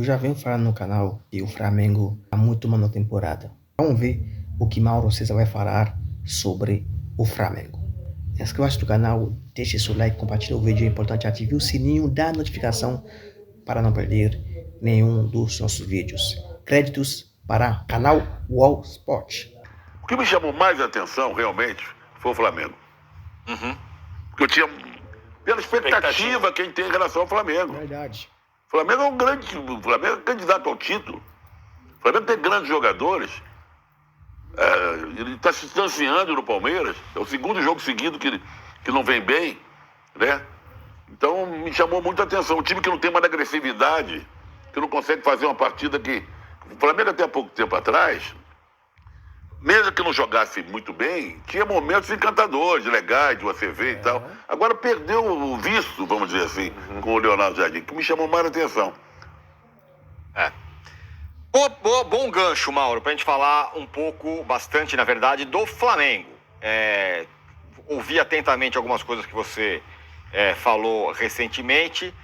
Eu já venho falando no canal que o Flamengo está muito mal na temporada. Vamos ver o que Mauro César vai falar sobre o Flamengo. Inscreva-se no canal, deixe seu like, compartilhe o vídeo. É importante ativar o sininho da notificação para não perder nenhum dos nossos vídeos. Créditos para canal Wall Sport. O que me chamou mais a atenção, realmente, foi o Flamengo. Porque eu tinha, pela expectativa que a gente tem em relação ao Flamengo. Verdade. O Flamengo o Flamengo é candidato ao título. O Flamengo tem grandes jogadores. Ele está se distanciando no Palmeiras. É o segundo jogo seguido que não vem bem, né? Então me chamou muito a atenção. Um time que não tem mais agressividade, que não consegue fazer uma partida que... O Flamengo até há pouco tempo atrás, mesmo que não jogasse muito bem, tinha momentos encantadores, legais, de você ver e tal. Agora perdeu o visto, vamos dizer assim, com o Leonardo Jardim, que me chamou mais a atenção. Bom gancho, Mauro, pra gente falar um pouco, bastante, na verdade, do Flamengo. Ouvi atentamente algumas coisas que você falou recentemente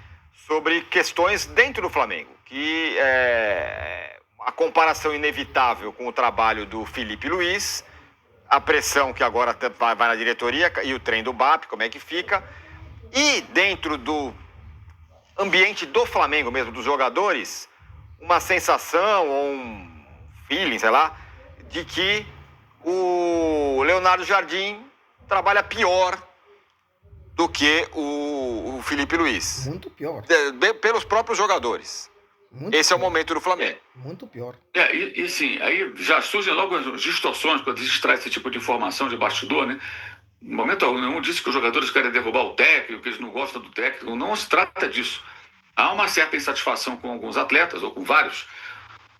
sobre questões dentro do Flamengo, que a comparação inevitável com o trabalho do Felipe Luiz, a pressão que agora vai na diretoria e o trem do BAP, como é que fica, e dentro do ambiente do Flamengo mesmo, dos jogadores, uma sensação ou um feeling, sei lá, de que o Leonardo Jardim trabalha pior do que o Felipe Luiz. Muito pior. Pelos próprios jogadores. Muito Esse é o pior. momento do Flamengo. Muito pior. E sim, aí já surgem logo as distorções quando se traz esse tipo de informação de bastidor, né? No momento nenhum disse que os jogadores querem derrubar o técnico, que eles não gostam do técnico. Não se trata disso. Há uma certa insatisfação com alguns atletas, ou com vários,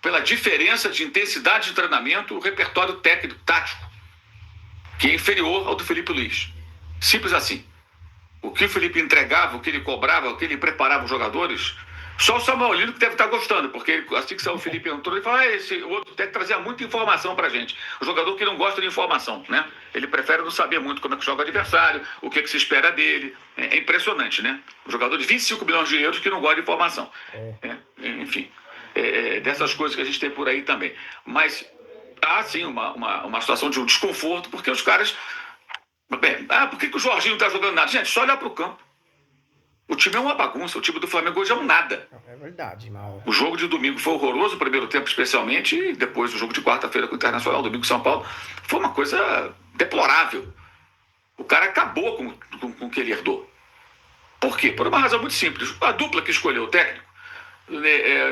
pela diferença de intensidade de treinamento, o repertório técnico, tático, que é inferior ao do Felipe Luiz. Simples assim. O que o Felipe entregava, o que ele cobrava, o que ele preparava os jogadores, só o Samuel Lino que deve estar gostando, porque assim que o Felipe entrou, ele falou, esse outro técnico trazia muita informação pra gente. O jogador que não gosta de informação, né? Ele prefere não saber muito como é que joga o adversário, o que se espera dele. É impressionante, né? Um jogador de 25 milhões de euros que não gosta de informação. Enfim, dessas coisas que a gente tem por aí também. Mas há, sim, uma situação de um desconforto, porque os caras... por que o Jorginho não tá jogando nada? Gente, só olhar pro campo. O time é uma bagunça, o time do Flamengo hoje é um nada. É verdade, Mauro. O jogo de domingo foi horroroso, o primeiro tempo especialmente, e depois o jogo de quarta-feira com o Internacional, domingo com São Paulo, foi uma coisa deplorável. O cara acabou com o que ele herdou. Por quê? Por uma razão muito simples. A dupla que escolheu o técnico,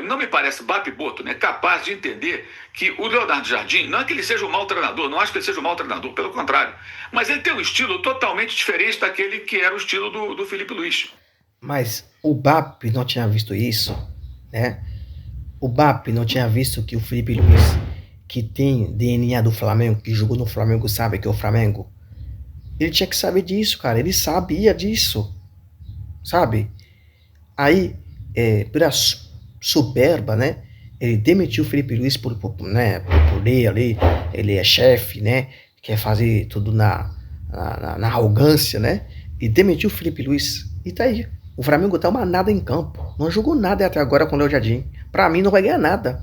não me parece, Bap e Boto, né, capaz de entender que o Leonardo Jardim, não é que ele seja um mau treinador, não acho que ele seja um mau treinador, pelo contrário. Mas ele tem um estilo totalmente diferente daquele que era o estilo do Felipe Luiz. Mas o BAP não tinha visto isso, né? O BAP não tinha visto que o Felipe Luiz, que tem DNA do Flamengo, que jogou no Flamengo, sabe que é o Flamengo. Ele tinha que saber disso, cara. Ele sabia disso, sabe? Aí, pela soberba, né? Ele demitiu o Felipe Luiz por poder ali. Ele é chefe, né? Quer fazer tudo na arrogância, né? E demitiu o Felipe Luiz. E tá aí. O Flamengo tá uma nada em campo. Não jogou nada até agora com o Léo Jardim. Pra mim não vai ganhar nada.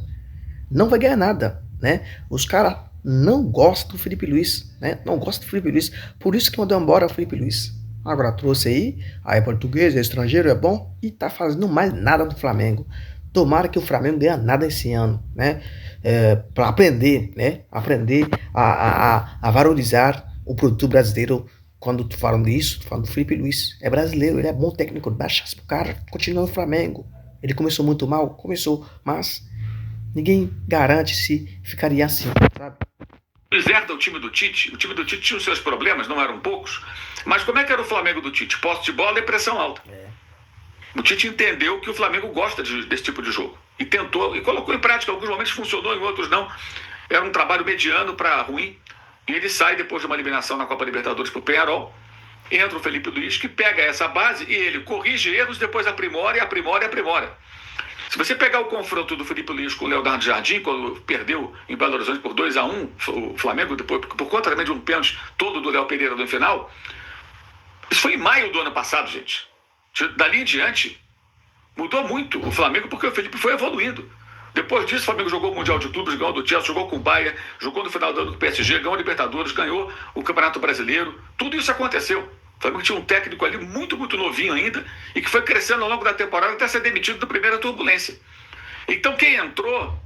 Não vai ganhar nada, né? Os caras não gostam do Felipe Luiz, né? Não gostam do Felipe Luiz. Por isso que mandou embora o Felipe Luiz. Agora trouxe aí é português, é estrangeiro, é bom. E tá fazendo mais nada no Flamengo. Tomara que o Flamengo ganhe nada esse ano, né? Pra aprender, né? Aprender a valorizar o produto brasileiro. Quando tu falam disso, tu fala do Felipe Luiz. É brasileiro, ele é bom técnico. Dá chance pro cara, continua no Flamengo. Ele começou muito mal, mas ninguém garante se ficaria assim, sabe? Eles herdam o time do Tite. O time do Tite tinha os seus problemas, não eram poucos. Mas como é que era o Flamengo do Tite? Posse de bola e pressão alta. O Tite entendeu que o Flamengo gosta desse tipo de jogo. E tentou, e colocou em prática. Em alguns momentos funcionou, em outros não. Era um trabalho mediano para ruim. E ele sai depois de uma eliminação na Copa Libertadores para o Peñarol. Entra o Felipe Luiz, que pega essa base e ele corrige erros, depois aprimora e aprimora e aprimora. Se você pegar o confronto do Felipe Luiz com o Leonardo Jardim, quando perdeu em Belo Horizonte por 2-1, o Flamengo, depois, por conta também de um pênalti todo do Léo Pereira no final, isso foi em maio do ano passado, gente. Dali em diante, Mudou muito o Flamengo porque o Felipe foi evoluindo. Depois disso, o Flamengo jogou o Mundial de Clubes, ganhou do Chelsea, jogou com o Bayern, jogou no final do ano com o PSG, ganhou a Libertadores, ganhou o Campeonato Brasileiro. Tudo isso aconteceu. O Flamengo tinha um técnico ali muito, muito novinho ainda e que foi crescendo ao longo da temporada até ser demitido na primeira turbulência. Então, quem entrou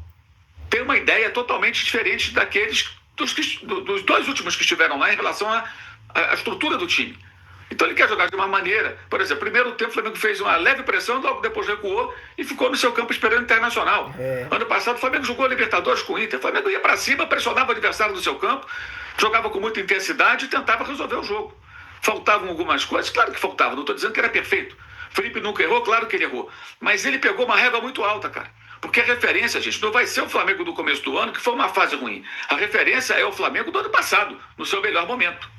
tem uma ideia totalmente diferente daqueles dos dois últimos que estiveram lá em relação à estrutura do time. Então ele quer jogar de uma maneira, por exemplo, primeiro tempo o Flamengo fez uma leve pressão, logo depois recuou e ficou no seu campo esperando o Internacional. Ano passado o Flamengo jogou a Libertadores com o Inter, o Flamengo ia para cima, pressionava o adversário no seu campo, jogava com muita intensidade e tentava resolver o jogo. Faltavam algumas coisas, claro que faltavam, não estou dizendo que era perfeito. Felipe nunca errou, claro que ele errou, mas ele pegou uma régua muito alta, cara. Porque a referência, gente, não vai ser o Flamengo do começo do ano, que foi uma fase ruim. A referência é o Flamengo do ano passado, no seu melhor momento.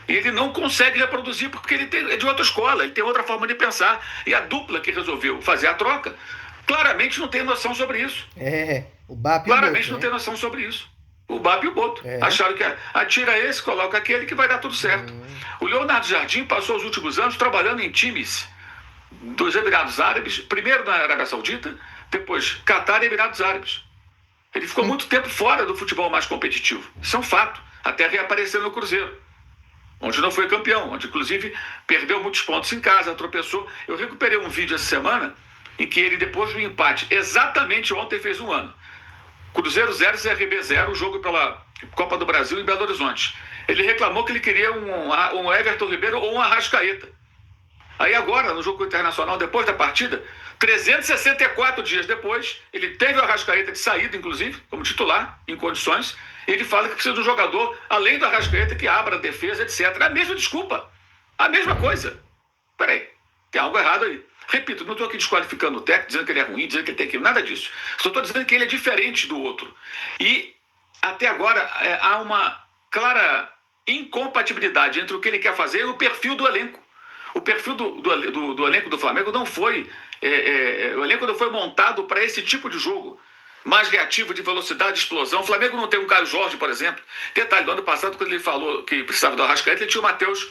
E ele não consegue reproduzir porque ele é de outra escola, ele tem outra forma de pensar. E a dupla que resolveu fazer a troca, claramente não tem noção sobre isso. O BAP claramente não tem noção sobre isso. O BAP e o Boto. Acharam que atira esse, coloca aquele que vai dar tudo certo. O Leonardo Jardim passou os últimos anos trabalhando em times dos Emirados Árabes, primeiro na Arábia Saudita, depois Catar e Emirados Árabes. Ele ficou muito tempo fora do futebol mais competitivo. Isso é um fato. Até reaparecer no Cruzeiro, onde não foi campeão, onde inclusive perdeu muitos pontos em casa, tropeçou. Eu recuperei um vídeo essa semana em que ele, depois do empate, exatamente ontem fez um ano. Cruzeiro 0, CRB 0, o jogo pela Copa do Brasil em Belo Horizonte. Ele reclamou que ele queria um Everton Ribeiro ou um Arrascaeta. Aí agora, no jogo internacional, depois da partida, 364 dias depois, ele teve o Arrascaeta de saída, inclusive, como titular, em condições. Ele fala que precisa de um jogador, além do Arrascaeta, que abra a defesa, etc. A mesma desculpa. A mesma coisa. Peraí, tem algo errado aí. Repito, não estou aqui desqualificando o técnico, dizendo que ele é ruim, dizendo que ele tem aquilo, nada disso. Só estou dizendo que ele é diferente do outro. E, até agora, há uma clara incompatibilidade entre o que ele quer fazer e o perfil do elenco. O perfil do elenco do Flamengo não foi... o elenco não foi montado para esse tipo de jogo. Mais reativo, de velocidade, de explosão. O Flamengo não tem um Caio Jorge, por exemplo. Detalhe, do ano passado, quando ele falou que precisava do Arrascaeta, ele tinha o Matheus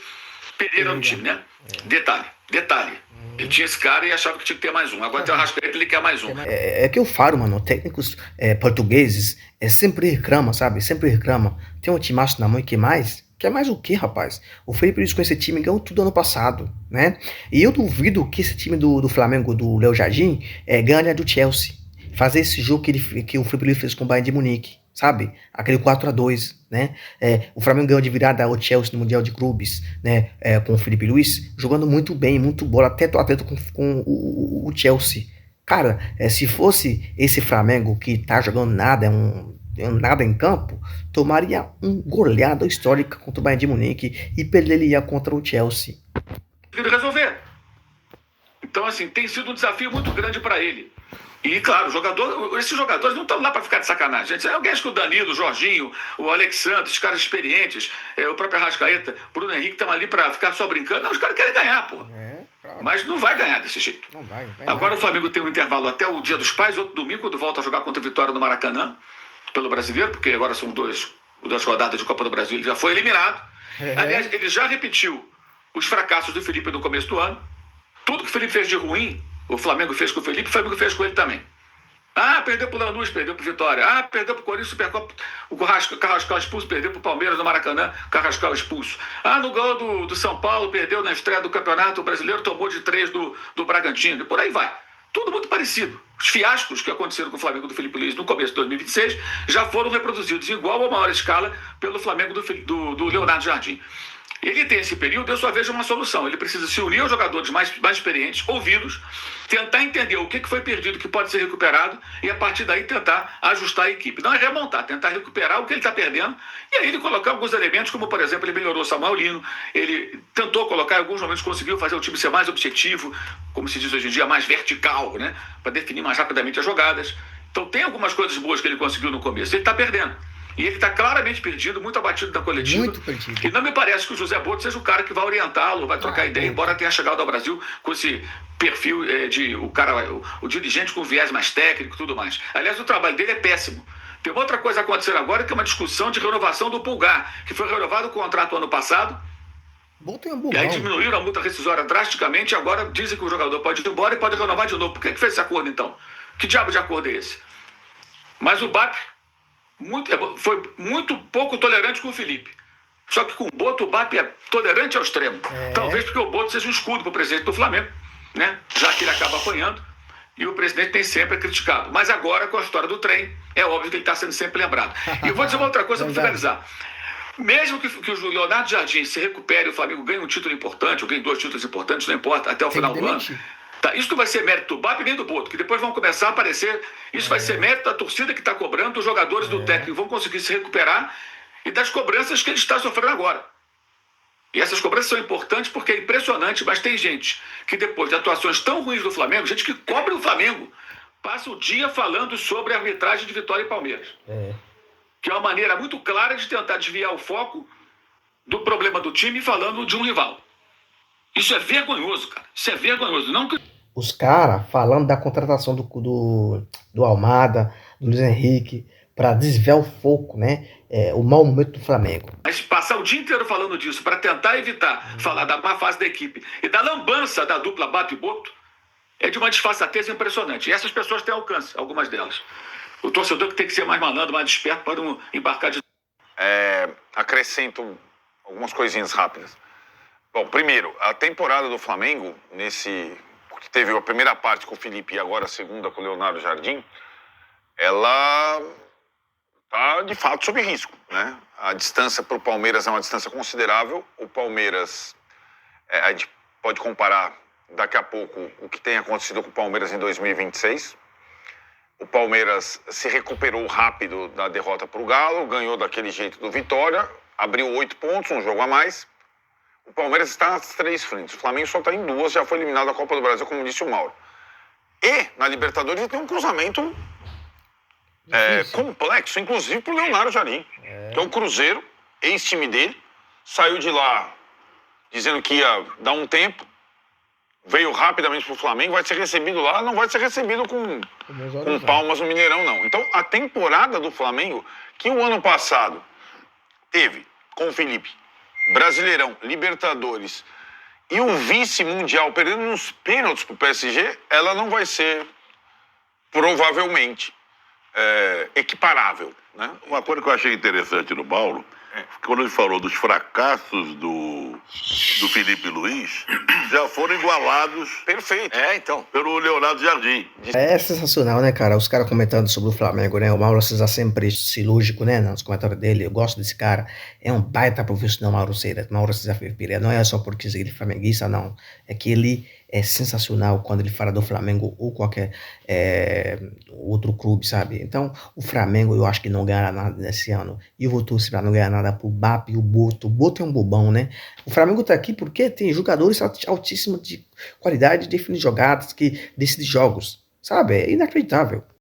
Pereira no time, né? Detalhe. Ele tinha esse cara e achava que tinha que ter mais um. Agora tem o Arrascaeta, ele quer mais um. É que eu falo, mano, técnicos portugueses sempre reclamam, sabe? Sempre reclamam. Tem um timaço na mão e quer mais? Quer mais o quê, rapaz? O Felipe Luiz com esse time ganhou tudo ano passado, né? E eu duvido que esse time do Flamengo, do Léo Jardim, ganhe do Chelsea. Fazer esse jogo que o Felipe Luiz fez com o Bayern de Munique, sabe? Aquele 4-2, né? O Flamengo ganhou de virada o Chelsea no Mundial de Clubes, né? Com o Felipe Luiz, jogando muito bem, muito bola, teto a teto com o Chelsea. Cara, se fosse esse Flamengo que tá jogando nada, nada em campo, tomaria um goleada histórica contra o Bayern de Munique e perderia contra o Chelsea. Resolver. Então, assim, tem sido um desafio muito grande para ele. E, claro, esses jogadores não estão lá para ficar de sacanagem. Alguém acha que o Danilo, o Jorginho, o Alexandre, os caras experientes, o próprio Arrascaeta, Bruno Henrique, estão ali para ficar só brincando? Não, os caras querem ganhar, pô. Claro. Mas não vai ganhar desse jeito. Não vai Agora o Flamengo tem um intervalo até o Dia dos Pais, outro domingo, quando volta a jogar contra a Vitória no Maracanã, pelo Brasileiro, porque agora são duas rodadas de Copa do Brasil, ele já foi eliminado. Aliás, ele já repetiu os fracassos do Felipe no começo do ano. Tudo que o Felipe fez de ruim, o Flamengo fez com o Felipe, o Flamengo fez com ele também. Perdeu pro Lanús, perdeu pro Vitória. Perdeu pro Corinthians, Supercopa, o Carrascal expulso, perdeu pro Palmeiras no Maracanã, Carrascal expulso. No gol do São Paulo, perdeu na estreia do Campeonato Brasileiro, tomou de 3 do Bragantino, e por aí vai. Tudo muito parecido. Os fiascos que aconteceram com o Flamengo do Felipe Luiz no começo de 2026 já foram reproduzidos em igual ou maior escala pelo Flamengo do Leonardo Jardim. Ele tem esse período, eu só vejo uma solução. Ele precisa se unir aos jogadores mais experientes, ouvi-los, tentar entender o que foi perdido, que pode ser recuperado, e a partir daí tentar ajustar a equipe. Não é remontar, tentar recuperar o que ele está perdendo, e aí ele colocar alguns elementos, como por exemplo, ele melhorou o Samuel Lino, ele tentou colocar, em alguns momentos conseguiu fazer o time ser mais objetivo, como se diz hoje em dia, mais vertical, né? Para definir mais rapidamente as jogadas. Então tem algumas coisas boas que ele conseguiu no começo, ele está perdendo. E ele está claramente perdido, muito abatido da coletiva. Muito perdido. E não me parece que o José Boto seja o cara que vai orientá-lo, vai trocar ideia, embora tenha chegado ao Brasil com esse perfil o dirigente com viés mais técnico e tudo mais. Aliás, o trabalho dele é péssimo. Tem outra coisa acontecendo agora, que é uma discussão de renovação do Pulgar, que foi renovado o contrato ano passado, Boto é um E aí bobão. diminuíram a multa rescisória drasticamente e agora dizem que o jogador pode ir embora e pode renovar de novo. Por que fez esse acordo, então? Que diabo de acordo é esse? Mas o BAP foi muito pouco tolerante com o Felipe. Só que com o Boto, o BAP é tolerante ao extremo. Talvez porque o Boto seja um escudo para o presidente do Flamengo, né? Já que ele acaba apanhando e o presidente tem sempre criticado. Mas agora, com a história do trem, é óbvio que ele está sendo sempre lembrado. E eu vou dizer uma outra coisa para finalizar. Mesmo que o Leonardo Jardim se recupere e o Flamengo ganhe um título importante, ou ganhe 2 títulos importantes, não importa, até o final do ano. Tá, isso não vai ser mérito do BAP nem do Boto, que depois vão começar a aparecer. Isso vai ser mérito da torcida que está cobrando, dos jogadores do técnico vão conseguir se recuperar e das cobranças que ele está sofrendo agora. E essas cobranças são importantes porque é impressionante, mas tem gente que depois de atuações tão ruins do Flamengo, gente que cobra o Flamengo, passa o dia falando sobre a arbitragem de Vitória e Palmeiras. Que é uma maneira muito clara de tentar desviar o foco do problema do time falando de um rival. Isso é vergonhoso, cara. Isso é vergonhoso. Não que... Os caras falando da contratação do Almada, do Luiz Henrique, para desviar o foco, né? O mau momento do Flamengo. Mas passar o dia inteiro falando disso para tentar evitar falar da má fase da equipe e da lambança da dupla BAP e Boto é de uma disfarçatez impressionante. E essas pessoas têm alcance, algumas delas. O torcedor que tem que ser mais malandro, mais desperto para não embarcar de... Acrescento algumas coisinhas rápidas. Bom, primeiro, a temporada do Flamengo, que teve a primeira parte com o Felipe e agora a segunda com o Leonardo Jardim, ela está de fato sob risco, né? A distância para o Palmeiras é uma distância considerável. O Palmeiras, a gente pode comparar daqui a pouco o que tem acontecido com o Palmeiras em 2026. O Palmeiras se recuperou rápido da derrota para o Galo, ganhou daquele jeito do Vitória, abriu 8 pontos, um jogo a mais. O Palmeiras está nas 3 frentes. O Flamengo só está em 2, já foi eliminado da Copa do Brasil, como disse o Mauro. E na Libertadores ele tem um cruzamento complexo, inclusive para o Leonardo Jardim, que é o Cruzeiro, ex-time dele, saiu de lá dizendo que ia dar um tempo, veio rapidamente para o Flamengo, vai ser recebido lá, não vai ser recebido com palmas no Mineirão, não. Então, a temporada do Flamengo, que o ano passado teve com o Felipe, Brasileirão, Libertadores e o vice-mundial perdendo nos pênaltis para o PSG, ela não vai ser, provavelmente, equiparável, né? Uma coisa que eu achei interessante no Mauro, quando ele falou dos fracassos do Felipe Luiz, já foram igualados. Perfeito. Então. Pelo Leonardo Jardim. É sensacional, né, cara? Os caras comentando sobre o Flamengo, né? O Mauro César sempre cirúrgico, né? Nos comentários dele. Eu gosto desse cara. É um baita profissional, Mauro César Pereira. Não é só porque ele é flamenguista, não. É que ele é sensacional quando ele fala do Flamengo ou qualquer outro clube, sabe? Então, o Flamengo eu acho que não ganhará nada nesse ano. E eu vou torcer pra não ganhar nada pro BAP e o Boto. O Boto é um bobão, né? O Flamengo tá aqui porque tem jogadores altíssimos de qualidade, definem jogadas, que decidem jogos, sabe? É inacreditável.